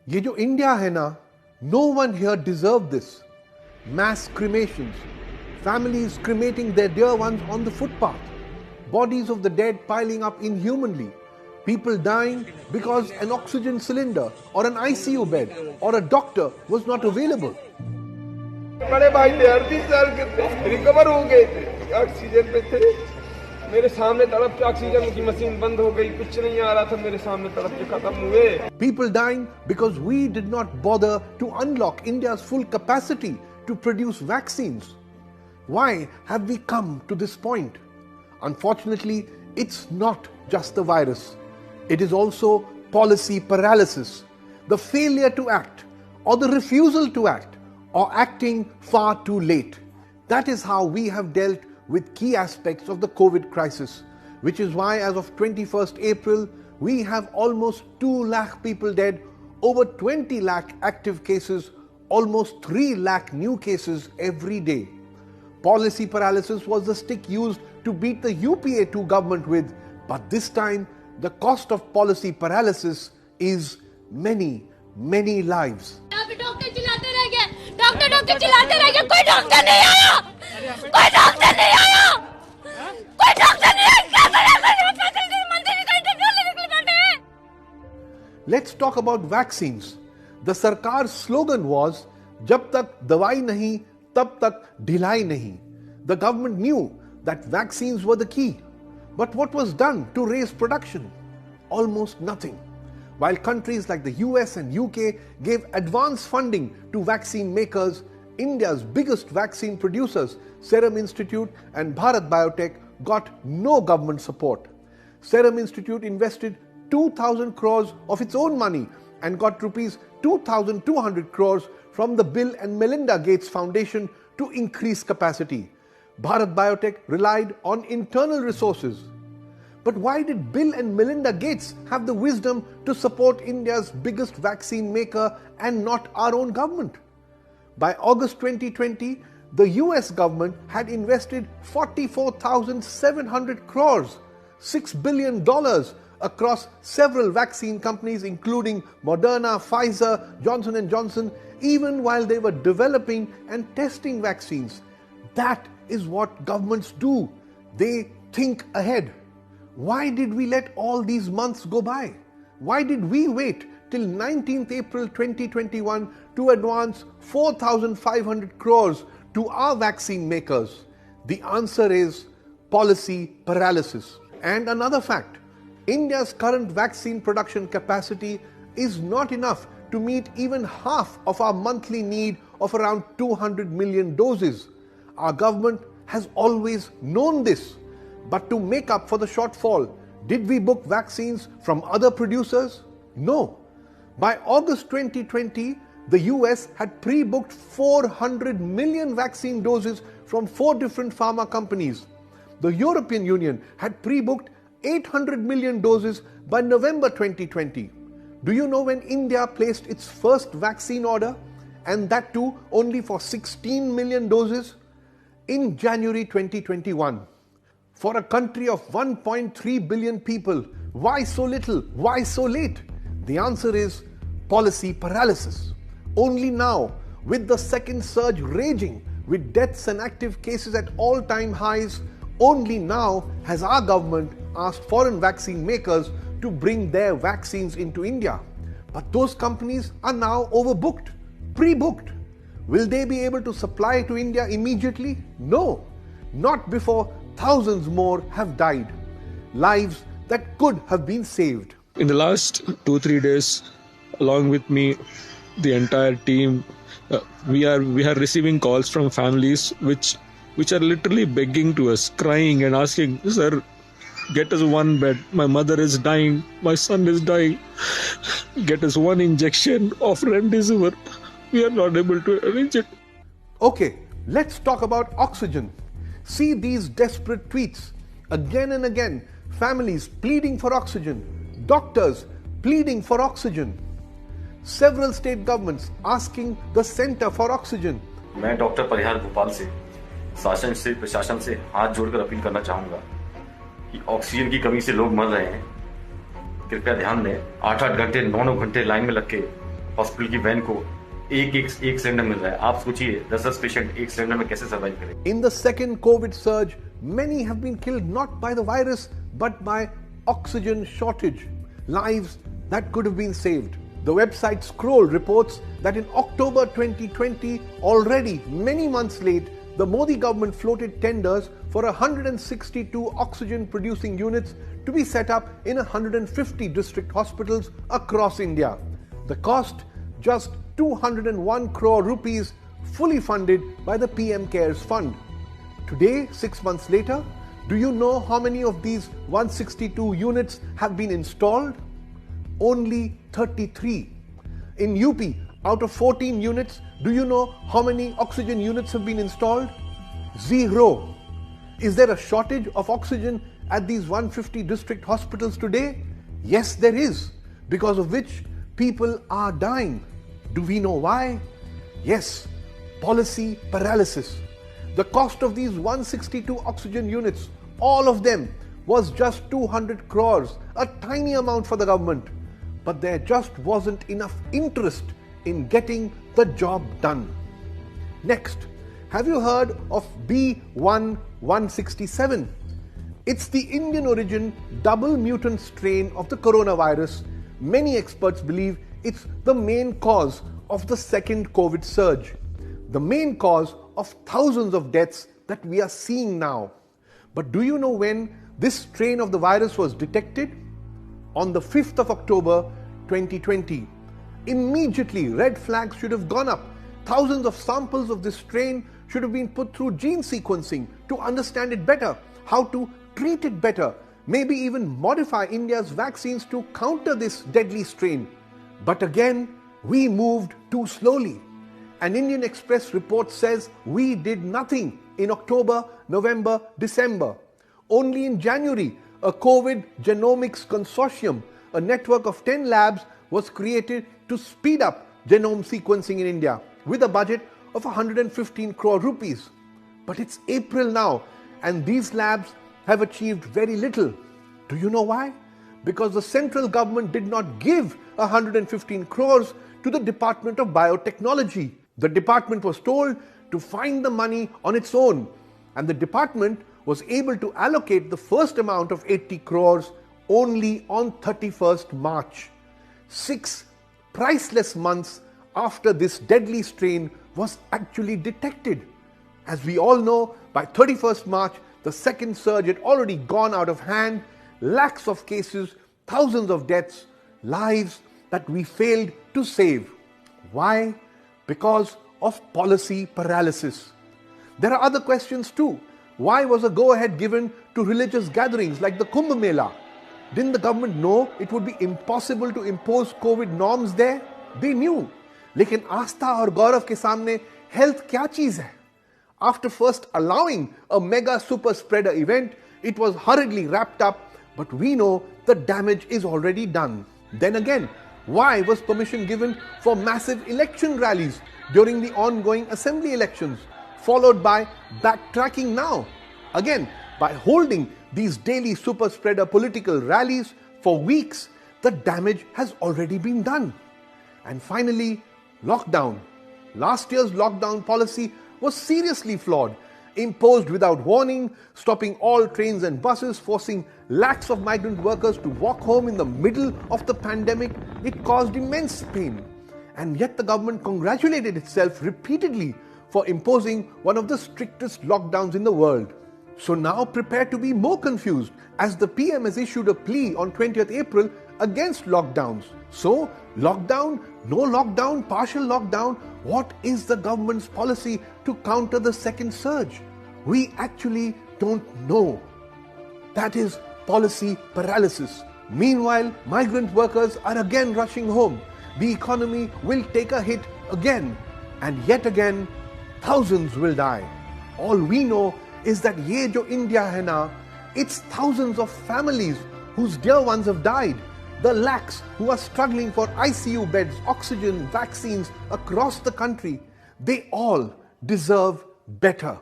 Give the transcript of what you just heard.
ये जो इंडिया है ना, no one here deserved this. Mass cremations, families cremating their dear ones on the footpath, bodies of the dead piling up inhumanly, people dying because an oxygen cylinder or an ICU bed or a doctor was not available. बड़े भाई थे 38 साल के थे, recover हो गए थे, oxygen पे थे। मेरे सामने तड़प के ऑक्सीजन की मशीन बंद हो गई, कुछ नहीं आ रहा था, मेरे सामने तड़प के खत्म हुए। People dying because we did not bother to unlock India's full capacity to produce vaccines. Why have we come to this point? Unfortunately, it's not just the virus. It is also policy paralysis, the failure to act, or the refusal to act, or acting far too late. That is how we have dealt with key aspects of the COVID crisis, which is why as of 21st April, we have almost 2 lakh people dead, over 20 lakh active cases, almost 3 lakh new cases every day. Policy paralysis was the stick used to beat the UPA 2 government with, but this time the cost of policy paralysis is many, many lives. Doctor चिल्लाते रह गए, doctor चिल्लाते रह गए, कोई doctor नहीं आया, कोई डॉक्टर नहीं आया, कोई डॉक्टर नहीं आया, क्या करें, मंदिर का इंटरव्यू लेने बैठे हैं। Let's talk about vaccines. The Sarkar's slogan was, जब तक दवाई नहीं, तब तक ढिलाई नहीं. The government knew that vaccines were the key. But what was done to raise production? Almost nothing. While countries like the US and UK gave advance funding to vaccine makers, India's biggest vaccine producers, Serum Institute and Bharat Biotech, got no government support. Serum Institute invested 2,000 crores of its own money and got rupees 2,200 crores from the Bill and Melinda Gates Foundation to increase capacity. Bharat Biotech relied on internal resources. But why did Bill and Melinda Gates have the wisdom to support India's biggest vaccine maker and not our own government? By August 2020, the US government had invested 44,700 crores, $6 billion across several vaccine companies including Moderna, Pfizer, Johnson & Johnson, even while they were developing and testing vaccines. That is what governments do. They think ahead. Why did we let all these months go by? Why did we wait till 19th April 2021 to advance 4,500 crores to our vaccine makers? The answer is policy paralysis. And another fact, India's current vaccine production capacity is not enough to meet even half of our monthly need of around 200 million doses. Our government has always known this. But to make up for the shortfall, did we book vaccines from other producers? No. By August 2020, the US had pre-booked 400 million vaccine doses from 4 different pharma companies. The European Union had pre-booked 800 million doses by November 2020. Do you know when India placed its first vaccine order? And that too only for 16 million doses? In January 2021. For a country of 1.3 billion people, why so little? Why so late? The answer is policy paralysis. Only now, with the second surge raging, with deaths and active cases at all-time highs, only now has our government asked foreign vaccine makers to bring their vaccines into India. But those companies are now overbooked, pre-booked. Will they be able to supply to India immediately? No, not before thousands more have died. Lives that could have been saved. In the last 2-3 days, along with me, the entire team, we are receiving calls from families which are literally begging to us, crying and asking, "Sir, get us one bed. My mother is dying. My son is dying. Get us one injection of remdesivir." We are not able to arrange it. Okay, let's talk about oxygen. See these desperate tweets. Again and again, families pleading for oxygen, doctors pleading for oxygen. Several state governments asking the Center for Oxygen. मैं doctor परिहार भोपाल से शासन से प्रशासन से हाथ जोड़कर appeal करना चाहूंगा कि ऑक्सीजन की कमी से लोग मर रहे हैं। कृपया ध्यान दें, 8-8 घंटे 9-9 घंटे लाइन में लग के हॉस्पिटल की वैन को एक सिलेंडर मिल रहा है। आप सोचिए 10 पेशेंट एक सिलेंडर में कैसे सर्वाइव करेंगे। In the second COVID surge, many have been killed not by the virus but by oxygen shortage. Lives that could have been saved. The website Scroll reports that in October 2020, already many months late, the Modi government floated tenders for 162 oxygen producing units to be set up in 150 district hospitals across India. The cost, just 201 crore rupees, fully funded by the PM CARES Fund. Today, 6 months later, do you know how many of these 162 units have been installed? Only 33. In UP, out of 14 units, do you know how many oxygen units have been installed? 0. Is there a shortage of oxygen at these 150 district hospitals today? Yes, there is, because of which people are dying. Do we know why? Yes, policy paralysis. The cost of these 162 oxygen units, all of them, was just 200 crores, a tiny amount for the government. But there just wasn't enough interest in getting the job done. Next, have you heard of B.1.167? It's the Indian origin double mutant strain of the coronavirus. Many experts believe it's the main cause of the second COVID surge, the main cause of thousands of deaths that we are seeing now. But do you know when this strain of the virus was detected? On the 5th of October 2020. Immediately, red flags should have gone up. Thousands of samples of this strain should have been put through gene sequencing to understand it better, how to treat it better, maybe even modify India's vaccines to counter this deadly strain. But again, we moved too slowly. An Indian Express report says we did nothing in October, November, December. Only in January, a COVID Genomics Consortium, a network of 10 labs, was created to speed up genome sequencing in India with a budget of 115 crore rupees. But it's April now and these labs have achieved very little. Do you know why? Because the central government did not give 115 crores to the Department of Biotechnology. The department was told to find the money on its own, and the department was able to allocate the first amount of 80 crores only on 31st March. 6 priceless months after this deadly strain was actually detected. As we all know, by 31st March, the second surge had already gone out of hand, lakhs of cases, thousands of deaths, lives that we failed to save. Why? Because of policy paralysis. There are other questions too. Why was a go-ahead given to religious gatherings like the Kumbh Mela? Didn't the government know it would be impossible to impose COVID norms there? They knew. लेकिन आस्था और गौरव के सामने health क्या चीज है? After first allowing a mega super spreader event, it was hurriedly wrapped up, but we know the damage is already done. Then again, why was permission given for massive election rallies during the ongoing assembly elections, followed by backtracking now? Again, by holding these daily super spreader political rallies for weeks, the damage has already been done. And finally, lockdown. Last year's lockdown policy was seriously flawed, imposed without warning, stopping all trains and buses, forcing lakhs of migrant workers to walk home in the middle of the pandemic. It caused immense pain. And yet the government congratulated itself repeatedly for imposing one of the strictest lockdowns in the world. So now prepare to be more confused as the PM has issued a plea on 20th April against lockdowns. So, lockdown, no lockdown, partial lockdown, what is the government's policy to counter the second surge? We actually don't know. That is policy paralysis. Meanwhile, migrant workers are again rushing home. The economy will take a hit again, and yet again, thousands will die. All we know is that ye jo India hai na, it's thousands of families whose dear ones have died. The lakhs who are struggling for ICU beds, oxygen, vaccines across the country, they all deserve better.